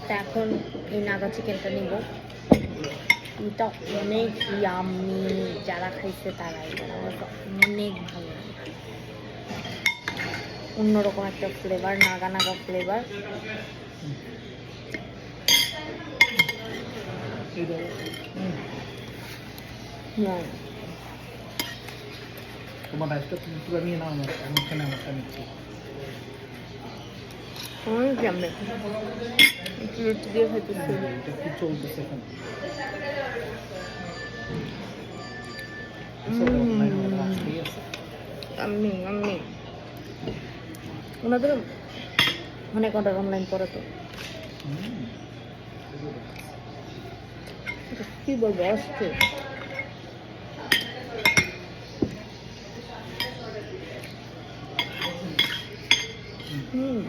তা এখন এই নাগা চিকেনটা নিব। এটা অনেক ইয়াম্মি, যারা খাইছে তারাই অনেক ভালো লাগে। অন্যরকম একটা ফ্লেভার, নাগা নাগা ফ্লেভার। তোমার রাইসটা তুমি পুরো নিয়ে নাও, আমি এখানে আমারটা নিচ্ছি। কেমন প্লেট দিয়ে খাইতেছি। এটা কি চলতেছে এখন? আমি ওনাদের অনেক অর্ডার অনলাইন করে তো কি বলবো, অস্থির। হুম,